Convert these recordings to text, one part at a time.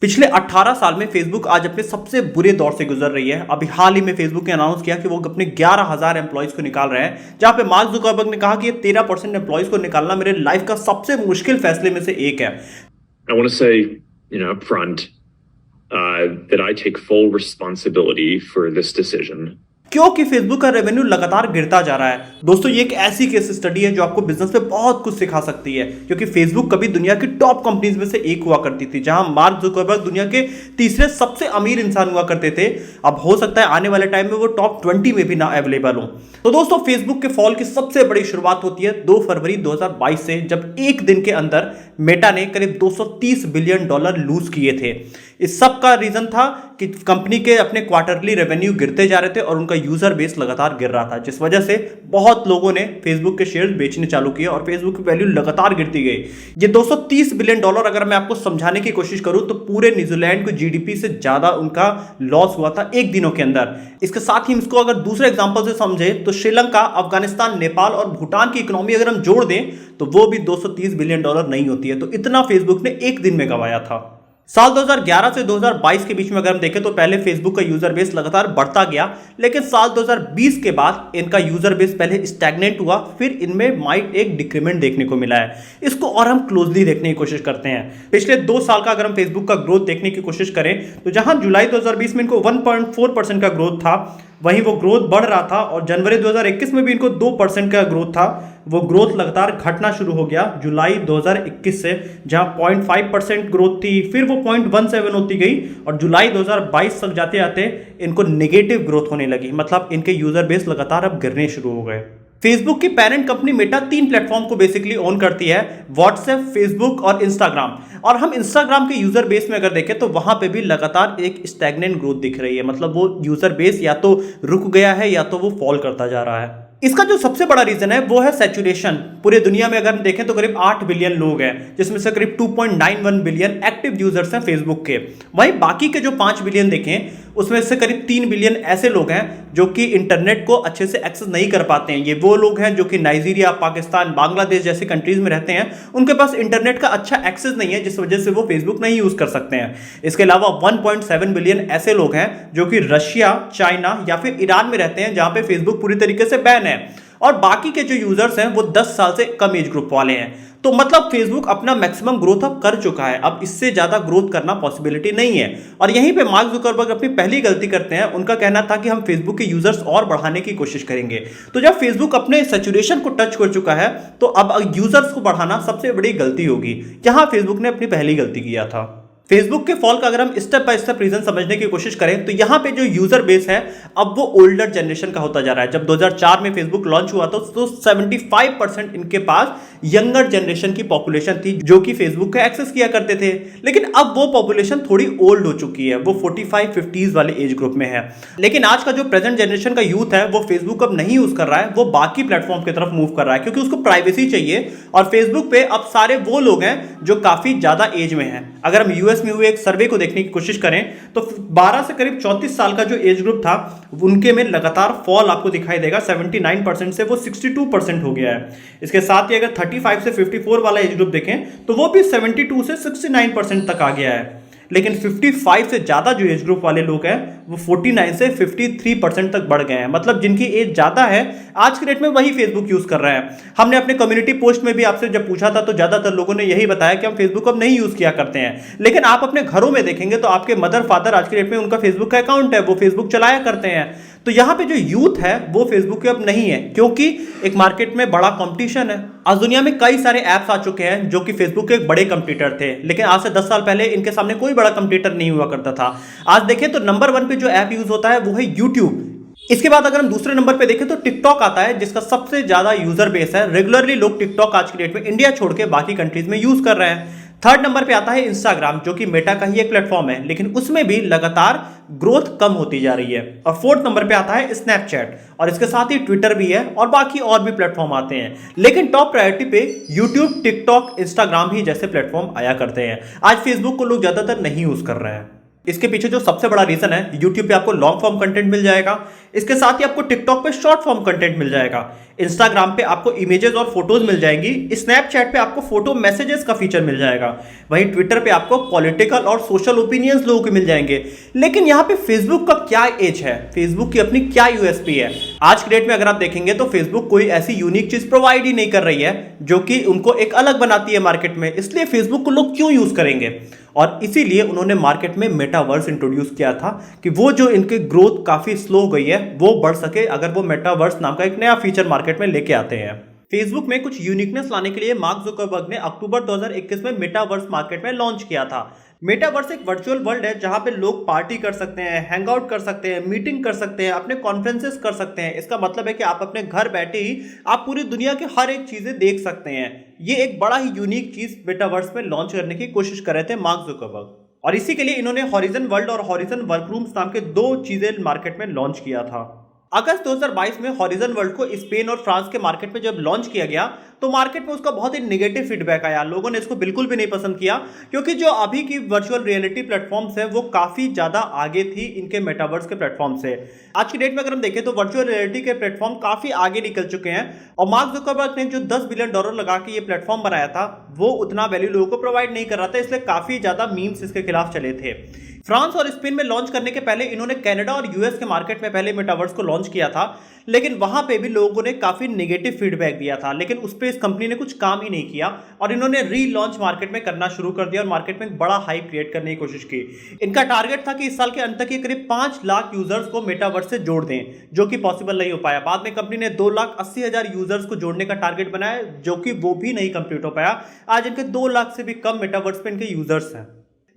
पिछले 18 साल में फेसबुक आज अपने सबसे बुरे दौर से गुजर रही है। अभी हाल ही में फेसबुक ने अनाउंस किया कि वो अपने 11,000 एम्प्लॉयज को निकाल रहे हैं, जहां पे मार्क जुकरबर्ग ने कहा कि ये 13% एम्प्लॉयज को निकालना मेरे लाइफ का सबसे मुश्किल फैसले में से एक है। I want to say, up front, that I take full responsibility for this decision. क्योंकि फेसबुक का रेवेन्यू लगातार गिरता जा रहा है। दोस्तों, ये एक ऐसी केस स्टडी है जो आपको बिजनेस में बहुत कुछ सिखा सकती है, क्योंकि फेसबुक कभी दुनिया की टॉप कंपनीज में से एक हुआ करती थी, जहां मार्क जुकरबर्ग दुनिया के तीसरे सबसे अमीर इंसान हुआ करते थे। अब हो सकता है आने वाले टाइम में वो टॉप 20 में भी ना अवेलेबल हो। तो दोस्तों, फेसबुक के फॉल की सबसे बड़ी शुरुआत होती है 2 फरवरी 2022 से, जब एक दिन के अंदर मेटा ने करीब $230 बिलियन लूज किए थे। इस सब का रीजन था कि कंपनी के अपने क्वार्टरली रेवेन्यू गिरते जा रहे थे और उनका यूजर बेस लगातार गिर रहा था, जिस वजह से बहुत लोगों ने फेसबुक के शेयर्स बेचने चालू किए और फेसबुक की वैल्यू लगातार गिरती गई। ये $230 बिलियन अगर मैं आपको समझाने की कोशिश करूं तो पूरे न्यूजीलैंड को जीडीपी से ज्यादा उनका लॉस हुआ था एक दिनों के अंदर। इसके साथ ही इसको अगर दूसरे एग्जांपल से समझे तो श्रीलंका, अफगानिस्तान, नेपाल और भूटान की इकोनॉमी अगर हम जोड़ दें तो वो भी $230 बिलियन नहीं होती है। तो इतना फेसबुक ने एक दिन में गंवाया था। साल 2011 से 2022 के बीच में अगर हम देखें तो पहले फेसबुक का यूजर बेस लगातार बढ़ता गया, लेकिन साल 2020 के बाद इनका यूजर बेस पहले स्टैग्नेंट हुआ, फिर इनमें माइट एक डिक्रीमेंट देखने को मिला है। इसको और हम क्लोजली देखने की कोशिश करते हैं। पिछले 2 साल का अगर हम फेसबुक का ग्रोथ देखने की कोशिश करें तो जहां जुलाई 2020 में इनको 1.4% का ग्रोथ था, वहीं वो ग्रोथ बढ़ रहा था और जनवरी 2021 में भी इनको 2% का ग्रोथ था। वो ग्रोथ लगातार घटना शुरू हो गया जुलाई 2021 से, जहां 0.5% ग्रोथ थी, फिर वो 0.17 होती गई और जुलाई 2022 तक जाते जाते इनको नेगेटिव ग्रोथ होने लगी। मतलब इनके यूजर बेस लगातार अब गिरने शुरू हो गए। फेसबुक की पेरेंट कंपनी मेटा 3 प्लेटफॉर्म को बेसिकली ओन करती है, व्हाट्सएप, फेसबुक और इंस्टाग्राम। और हम इंस्टाग्राम के यूजर बेस में अगर देखें तो वहां पे भी लगातार एक स्टैग्नेंट ग्रोथ दिख रही है। मतलब वो यूजर बेस या तो रुक गया है या तो वो फॉल करता जा रहा है। इसका जो सबसे बड़ा रीजन है वो है सैचुरेशन। पूरे दुनिया में अगर हम देखें तो करीब 8 बिलियन लोग हैं, जिसमें से करीब 2.91 बिलियन एक्टिव यूजर्स हैं फेसबुक के। वहीं बाकी के जो 5 बिलियन देखें उसमें से करीब 3 बिलियन ऐसे लोग हैं जो कि इंटरनेट को अच्छे से एक्सेस नहीं कर पाते हैं। ये वो लोग हैं जो कि नाइजीरिया, पाकिस्तान, बांग्लादेश जैसे कंट्रीज में रहते हैं, उनके पास इंटरनेट का अच्छा एक्सेस नहीं है, जिस वजह से वो फेसबुक नहीं यूज कर सकते हैं। इसके अलावा 1.7 बिलियन ऐसे लोग हैं जो कि रशिया, चाइना या फिर ईरान में रहते हैं, जहां पे फेसबुक पूरी तरीके से बैन है। और बाकी के जो यूजर्स हैं वो 10 साल से कम एज ग्रुप वाले हैं। तो मतलब फेसबुक अपना मैक्सिमम ग्रोथ अब कर चुका है, अब इससे ज्यादा ग्रोथ करना पॉसिबिलिटी नहीं है। और यहीं पे मार्क जुकरबर्ग अपनी पहली गलती करते हैं। उनका कहना था कि हम फेसबुक के यूजर्स और बढ़ाने की कोशिश करेंगे। तो जब फेसबुक अपने सैचुरेशन को टच कर चुका है तो अब यूजर्स को बढ़ाना सबसे बड़ी गलती होगी। यहां फेसबुक ने अपनी पहली गलती किया था। फेसबुक के फॉल का अगर हम स्टेप बाय स्टेप रीजन समझने की कोशिश करें तो यहां पे जो यूजर बेस है अब वो ओल्डर जनरेशन का होता जा रहा है। जब 2004 में फेसबुक लॉन्च हुआ था तो 75% इनके पास यंगर जनरेशन की पॉपुलेशन थी जो कि फेसबुक का एक्सेस किया करते थे। लेकिन अब वो पॉपुलेशन थोड़ी ओल्ड हो चुकी है, वो 45-50s वाले एज ग्रुप में है। लेकिन आज का जो प्रेजेंट जनरेशन का यूथ है वो फेसबुक अब नहीं यूज कर रहा है, वो बाकी प्लेटफॉर्म की तरफ मूव कर रहा है, क्योंकि उसको प्राइवेसी चाहिए। और फेसबुक पे अब सारे वो लोग हैं जो काफी ज्यादा एज में हैं। अगर हम यूएस में हुए एक सर्वे को देखने की कोशिश करें तो 12 से करीब 34 साल का जो एज ग्रुप था उनके में लगातार फॉल आपको दिखाई देगा। 79% से वो 62% हो गया है। इसके साथ ही अगर 35 से 54 वाला एज ग्रुप देखें तो वो भी 72 से 69% तक आ गया है। लेकिन 55 से ज्यादा जो एज ग्रुप वाले लोग हैं वो 49 से 53% तक बढ़ गए हैं। मतलब जिनकी एज ज्यादा है आज के डेट में वही फेसबुक यूज कर रहे हैं। हमने अपने कम्युनिटी पोस्ट में भी आपसे जब पूछा था तो ज्यादातर लोगों ने यही बताया कि हम फेसबुक अब नहीं यूज किया करते हैं। लेकिन आप अपने घरों में देखेंगे तो आपके मदर फादर आज के डेट में उनका फेसबुक का अकाउंट है, वो फेसबुक चलाया करते हैं। तो यहां पे जो यूथ है वो फेसबुक के अब नहीं है, क्योंकि एक मार्केट में बड़ा कंपटीशन है। आज दुनिया में कई सारे ऐप्स आ चुके हैं जो कि फेसबुक के एक बड़े कंपटीटर थे, लेकिन आज से 10 साल पहले इनके सामने कोई बड़ा कंपटीटर नहीं हुआ करता था। आज देखें तो नंबर 1 पे जो ऐप यूज होता है वो है यूट्यूब। इसके बाद अगर हम दूसरे नंबर पे देखें तो टिकटॉक आता है, जिसका सबसे ज्यादा यूजर बेस है। रेगुलरली लोग टिकटॉक आज की डेट में इंडिया छोड़ के बाकी कंट्रीज में यूज कर रहे हैं। थर्ड नंबर पे आता है इंस्टाग्राम, जो कि मेटा का ही एक प्लेटफॉर्म है, लेकिन उसमें भी लगातार ग्रोथ कम होती जा रही है। और फोर्थ नंबर पे आता है स्नैपचैट, और इसके साथ ही ट्विटर भी है और बाकी और भी प्लेटफॉर्म आते हैं। लेकिन टॉप प्रायोरिटी पे यूट्यूब, टिकटॉक, इंस्टाग्राम ही जैसे प्लेटफॉर्म आया करते हैं। आज फेसबुक को लोग ज्यादातर नहीं यूज कर रहे हैं। इसके पीछे जो सबसे बड़ा रीजन है, YouTube पे आपको लॉन्ग फॉर्म कंटेंट मिल जाएगा, इसके साथ ही आपको TikTok पे शॉर्ट फॉर्म कंटेंट मिल जाएगा। इंस्टाग्राम पे आपको इमेजेस और फोटोज मिल जाएंगी, स्नैपचैट पे आपको फोटो मैसेजेस का फीचर मिल जाएगा, वहीं ट्विटर पे आपको पॉलिटिकल और सोशल ओपिनियंस लोगों के मिल जाएंगे। लेकिन यहाँ पे फेसबुक का क्या एज है, फेसबुक की अपनी क्या यूएसपी है? आज के डेट में अगर आप देखेंगे तो फेसबुक कोई ऐसी यूनिक चीज प्रोवाइड ही नहीं कर रही है जो कि उनको एक अलग बनाती है मार्केट में, इसलिए फेसबुक को लोग क्यों यूज करेंगे? और इसीलिए उन्होंने मार्केट में मेटावर्स इंट्रोड्यूस किया था कि वो जो इनकी ग्रोथ काफी स्लो हो गई है वो बढ़ सके अगर वो मेटावर्स नाम का एक नया फीचर मार्केट में लेके आते हैं। फेसबुक में कुछ यूनिकनेस लाने के लिए मार्क जुकरबर्ग ने अक्टूबर 2021 में मेटावर्स मार्केट में लॉन्च किया था। मेटावर्स एक वर्चुअल वर्ल्ड है जहां पे लोग पार्टी कर सकते हैं, हैंग आउट कर सकते हैं, मीटिंग कर सकते हैं, अपने कॉन्फ्रेंसेस कर सकते हैं। इसका मतलब है कि आप अपने घर बैठे ही आप पूरी दुनिया की हर एक चीजें देख सकते हैं। ये एक बड़ा ही यूनिक चीज मेटावर्स में लॉन्च करने की कोशिश कर रहे थे मार्क जुकरबर्ग, और इसी के लिए इन्होंने हॉरिजन वर्ल्ड और हॉरिजन वर्करूम्स नाम के दो चीजें मार्केट में लॉन्च किया था। अगस्त 2022 में हॉरिजन वर्ल्ड को स्पेन और फ्रांस के मार्केट में जब लॉन्च किया गया तो मार्केट में उसका बहुत ही नेगेटिव फीडबैक आया। लोगों ने इसको बिल्कुल भी नहीं पसंद किया क्योंकि जो अभी की वर्चुअल रियलिटी प्लेटफॉर्म्स है वो काफी ज्यादा आगे थी इनके मेटावर्स के प्लेटफॉर्म से। आज की डेट में अगर हम देखें तो वर्चुअल रियलिटी के प्लेटफॉर्म काफी आगे निकल चुके हैं, और मार्क जुकरबर्ग ने जो $10 बिलियन लगा के ये प्लेटफॉर्म बनाया था वो उतना वैल्यू लोगों को प्रोवाइड नहीं कर रहा था, इसलिए काफी ज्यादा मीम्स इसके खिलाफ चले थे। फ्रांस और स्पेन में लॉन्च करने के पहले इन्होंने कनाडा और यूएस के मार्केट में पहले मेटावर्स को लॉन्च किया था, लेकिन वहां पे भी लोगों ने काफी नेगेटिव फीडबैक दिया था, लेकिन उस पर इस कंपनी ने कुछ काम ही नहीं किया और इन्होंने री लॉन्च मार्केट में करना शुरू कर दिया और मार्केट में एक बड़ा हाइप क्रिएट करने की कोशिश की। इनका टारगेट था कि इस साल के अंत तक ये करीब 5 लाख यूजर्स को मेटावर्स से जोड़ दें, जो कि पॉसिबल नहीं हो पाया। बाद में कंपनी ने 2,80,000 यूजर्स को जोड़ने का टारगेट बनाया, जो कि वो भी नहीं कंप्लीट हो पाया। आज इनके 2 लाख से भी कम मेटावर्स पे इनके यूजर्स हैं।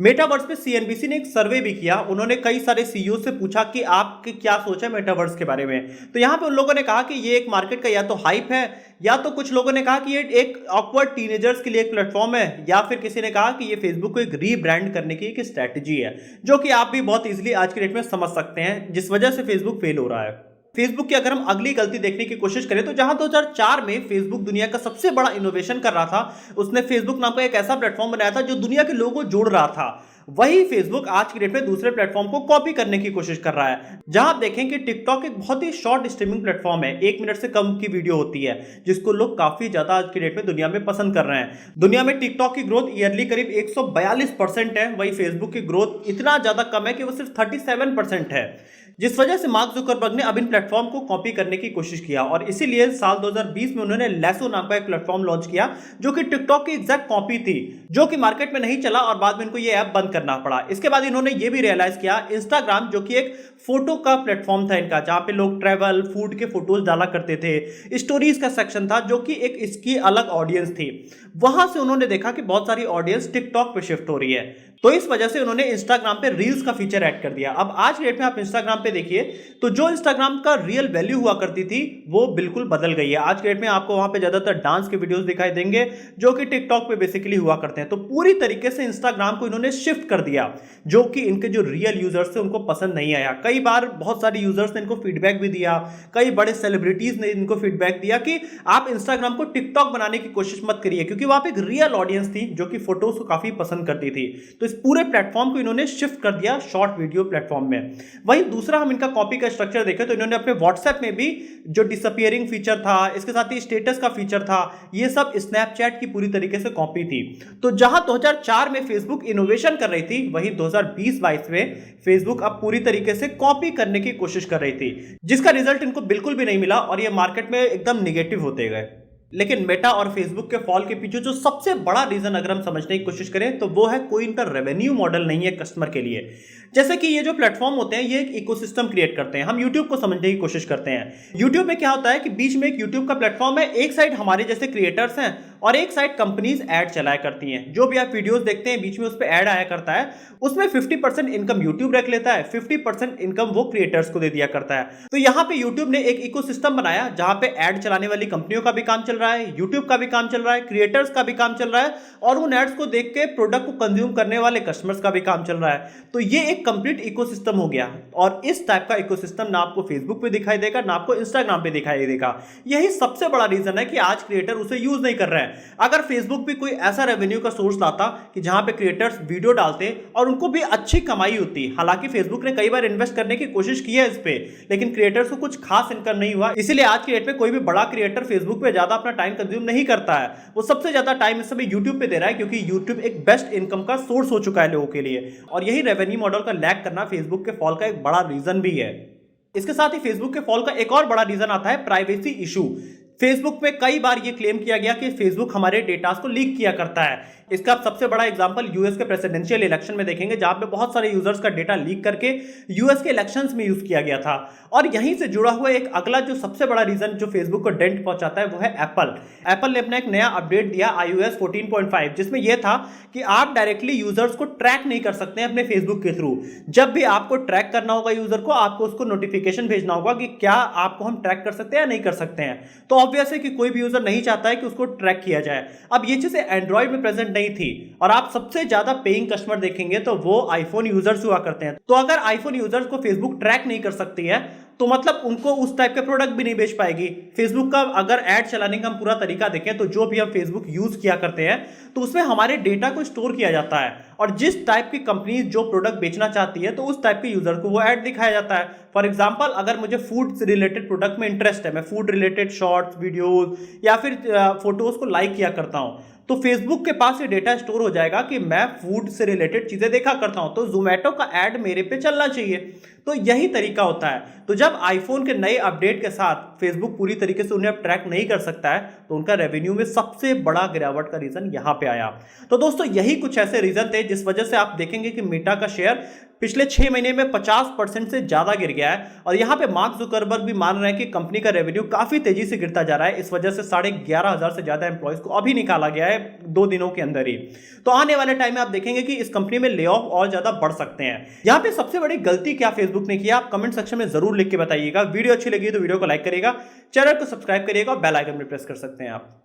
मेटावर्स पे सीएनबीसी ने एक सर्वे भी किया, उन्होंने कई सारे सीईओ से पूछा कि आपकी क्या सोच है मेटावर्स के बारे में। तो यहाँ पे उन लोगों ने कहा कि ये एक मार्केट का या तो हाइप है, या तो कुछ लोगों ने कहा कि ये एक ऑकवर्ड टीनेजर्स के लिए एक प्लेटफॉर्म है, या फिर किसी ने कहा कि ये फेसबुक को एक रीब्रांड करने की एक स्ट्रैटेजी है, जो कि आप भी बहुत इजीली आज के डेट में समझ सकते हैं जिस वजह से फेसबुक फेल हो रहा है। फेसबुक की अगर हम अगली गलती देखने की कोशिश करें तो जहां 2004 में फेसबुक दुनिया का सबसे बड़ा इनोवेशन कर रहा था, उसने फेसबुक नाम का एक ऐसा प्लेटफॉर्म बनाया था जो दुनिया के लोगों को जोड़ रहा था। वही फेसबुक आज की डेट में दूसरे प्लेटफॉर्म को कॉपी करने की कोशिश कर रहा है। जहां आप देखें कि टिकटॉक एक बहुत ही शॉर्ट स्ट्रीमिंग प्लेटफॉर्म है, 1 मिनट से कम की वीडियो होती है, जिसको लोग काफी ज्यादा आज की डेट में दुनिया में पसंद कर रहे हैं। दुनिया में टिकटॉक की ग्रोथ ईयरली करीब 142% है, वही फेसबुक की ग्रोथ इतना ज्यादा कम है कि वो सिर्फ 37% है, जिस वजह से मार्क जुकरबर्ग ने अब इन प्लेटफॉर्म को कॉपी करने की कोशिश किया, और इसीलिए साल 2020 में उन्होंने लेसो नाम का एक प्लेटफॉर्म लॉन्च किया जो कि टिकटॉक की एग्जैक्ट कॉपी थी, जो कि मार्केट में नहीं चला और बाद में इनको ये ऐप बंद करना पड़ा। इसके बाद इन्होंने ये भी रियलाइज किया इंस्टाग्राम, जो कि एक फोटो का प्लेटफॉर्म था इनका, जहां पे लोग ट्रैवल फूड के फोटोज डाला करते थे, स्टोरीज का सेक्शन था जो कि एक इसकी अलग ऑडियंस थी, वहां से उन्होंने देखा कि बहुत सारी ऑडियंस टिकटॉक पे शिफ्ट हो रही है, तो इस वजह से उन्होंने इंस्टाग्राम पे रील्स का फीचर ऐड कर दिया। अब आज के डेट में आप इंस्टाग्राम पे देखिए तो जो इंस्टाग्राम का रियल वैल्यू हुआ करती थी वो बिल्कुल बदल गई है। आज के डेट में आपको वहां पे ज्यादातर डांस के वीडियोस दिखाई देंगे जो कि टिकटॉक पे बेसिकली हुआ करते हैं। तो पूरी तरीके से इंस्टाग्राम को इन्होंने शिफ्ट कर दिया, जो कि इनके जो रियल यूजर्स थे उनको पसंद नहीं आया। कई बार बहुत सारे यूजर्स ने इनको फीडबैक भी दिया, कई बड़े सेलिब्रिटीज ने इनको फीडबैक दिया कि आप इंस्टाग्राम को टिकटॉक बनाने की कोशिश मत करिए, क्योंकि वहां पे एक रियल ऑडियंस थी जो कि फोटोज को काफी पसंद करती थी। तो इस पूरे प्लेटफॉर्म को इन्होंने शिफ्ट कर दिया शॉर्ट वीडियो प्लेटफॉर्म में। वहीं दूसरा हम इनका कॉपी का स्ट्रक्चर देखें तो इन्होंने अपने व्हाट्सएप में भी जो डिसअपियरिंग फीचर था, इसके साथ ही स्टेटस का फीचर था, ये सब स्नैपचैट की पूरी तरीके से कॉपी थी। तो जहां 2004 में फेसबुक इनोवेशन कर रही थी, वहीं 2020-22 में फेसबुक अब पूरी तरीके से कॉपी करने की कोशिश कर रही थी, जिसका रिजल्ट इनको बिल्कुल भी नहीं मिला और ये मार्केट में एकदम निगेटिव होते गए। लेकिन मेटा और फेसबुक के फॉल के पीछे जो सबसे बड़ा रीजन अगर हम समझने की कोशिश करें तो वो है कोई इनका रेवेन्यू मॉडल नहीं है कस्टमर के लिए। जैसे कि ये जो प्लेटफॉर्म होते हैं ये एक इकोसिस्टम क्रिएट करते हैं। हम YouTube को समझने की कोशिश करते हैं। YouTube में क्या होता है कि बीच में एक YouTube का प्लेटफॉर्म है, एक साइड हमारे जैसे क्रिएटर्स हैं और एक साइड कंपनीज ऐड चलाया करती हैं। जो भी आप वीडियोस देखते हैं बीच में उस पर ऐड आया करता है, उसमें 50% इनकम YouTube रख लेता है, 50% इनकम वो क्रिएटर्स को दे दिया करता है। तो यहाँ पे YouTube ने एक इकोसिस्टम बनाया जहां पे ऐड चलाने वाली कंपनियों का भी काम चल रहा है, YouTube का भी काम चल रहा है, क्रिएटर्स का भी काम चल रहा है और उन एड्स को देख के प्रोडक्ट को कंज्यूम करने वाले कस्टमर्स का भी काम चल रहा है। तो ये एक कंप्लीट इकोसिस्टम हो गया और इस टाइप का इकोसिस्टम ना आपको फेसबुक पे दिखाई देगा ना आपको इंस्टाग्राम पे दिखाई देगा। यही सबसे बड़ा रीजन है कि आज क्रिएटर उसे यूज नहीं कर रहे हैं। अगर फेसबुक भी कोई ऐसा रेवेन्यू का सोर्स लाता कि जहां पे क्रिएटर्स वीडियो डालते और उनको भी अच्छी कमाई होती। हालांकि फेसबुक ने कई बार इन्वेस्ट करने की कोशिश की है इस पे, लेकिन क्रिएटर्स को कुछ खास इनकम नहीं हुआ। इसीलिए आज की डेट में कोई भी बड़ा क्रिएटर फेसबुक पे ज्यादा अपना टाइम कंज्यूम नहीं करता है। वो सबसे ज्यादा टाइम इस समय यूट्यूब पे दे रहा है, क्योंकि यूट्यूब एक बेस्ट इनकम का सोर्स हो चुका है लोगों के लिए। और यही रेवेन्यू मॉडल का लैग करना फेसबुक के फॉल का एक बड़ा रीजन भी है। इसके साथ ही फेसबुक के फॉल का एक और बड़ा रीजन आता है प्राइवेसी इशू। फेसबुक में कई बार यह क्लेम किया गया कि फेसबुक हमारे डेटा को लीक किया करता है। इसका सबसे बड़ा एग्जांपल यूएस के प्रेसिडेंशियल इलेक्शन में देखेंगे, जहां पे बहुत सारे यूजर्स का डेटा लीक करके यूएस के इलेक्शंस में यूज किया गया था। और यहीं से जुड़ा हुआ एक अगला जो सबसे बड़ा रीजन जो फेसबुक को डेंट पहुंचाता है वो है एप्पल। एप्पल ने अपना एक नया अपडेट दिया iOS 14.5, जिसमें यह था कि आप डायरेक्टली यूजर्स को ट्रैक नहीं कर सकते हैं अपने फेसबुक के थ्रू। जब भी आपको ट्रैक करना होगा यूजर को, आपको उसको नोटिफिकेशन भेजना होगा कि क्या आपको हम ट्रैक कर सकते हैं या नहीं कर सकते हैं। तो ऑब्वियस है कि कोई भी यूजर नहीं चाहता है कि उसको ट्रैक किया जाए। अब ये चीजें एंड्रॉइड में प्रेजेंट नहीं थी, और आप सबसे ज्यादा पेइंग कस्टमर देखेंगे तो वो आईफोन यूजर्स हुआ करते हैं। तो अगर आईफोन यूजर्स को फेसबुक ट्रैक नहीं कर सकती है तो मतलब उनको उस टाइप के प्रोडक्ट भी नहीं बेच पाएगी। फेसबुक का अगर ऐड चलाने का हम पूरा तरीका देखें तो जो भी हम फेसबुक यूज किया करते हैं तो उसमें हमारे डेटा को स्टोर किया जाता है, और जिस टाइप की कंपनी जो प्रोडक्ट बेचना चाहती है तो उस टाइप के यूजर को वो ऐड दिखाया जाता है। फॉर एग्जांपल, अगर मुझे फूड से रिलेटेड प्रोडक्ट में इंटरेस्ट है, मैं फूड रिलेटेड शॉर्ट्स, वीडियोस या फिर फोटोज को लाइक किया करता हूं, तो फेसबुक के पास ये डेटा स्टोर हो जाएगा कि मैं फूड से रिलेटेड चीजें देखा करता हूं, तो जोमेटो का ऐड मेरे पे चलना चाहिए। तो यही तरीका होता है। तो जब आईफोन के नए अपडेट के साथ फेसबुक पूरी तरीके से उन्हें अब ट्रैक नहीं कर सकता है तो उनका रेवेन्यू में सबसे बड़ा गिरावट का रीजन यहां पे आया। तो दोस्तों, यही कुछ ऐसे रीजन थे जिस वजह से आप देखेंगे कि मेटा का शेयर पिछले 6 महीने में 50% से ज्यादा गिर गया है। और यहां पे मार्क जुकरबर्ग भी मान रहे हैं कि कंपनी का रेवेन्यू काफी तेजी से गिरता जा रहा है। इस वजह से 11,500 से ज्यादा एम्प्लॉयज को अभी निकाला गया है 2 दिनों के अंदर ही। तो आने वाले टाइम में आप देखेंगे कि इस कंपनी में ले ऑफ और ज्यादा बढ़ सकते हैं। यहां पे सबसे बड़ी गलती क्या फेसबुक ने किया, आप कमेंट सेक्शन में जरूर लिख के बताइएगा। वीडियो अच्छी लगी तो वीडियो को लाइक करिएगा, चैनल को सब्सक्राइब करिएगा और बेल आइकन भी प्रेस कर सकते हैं आप।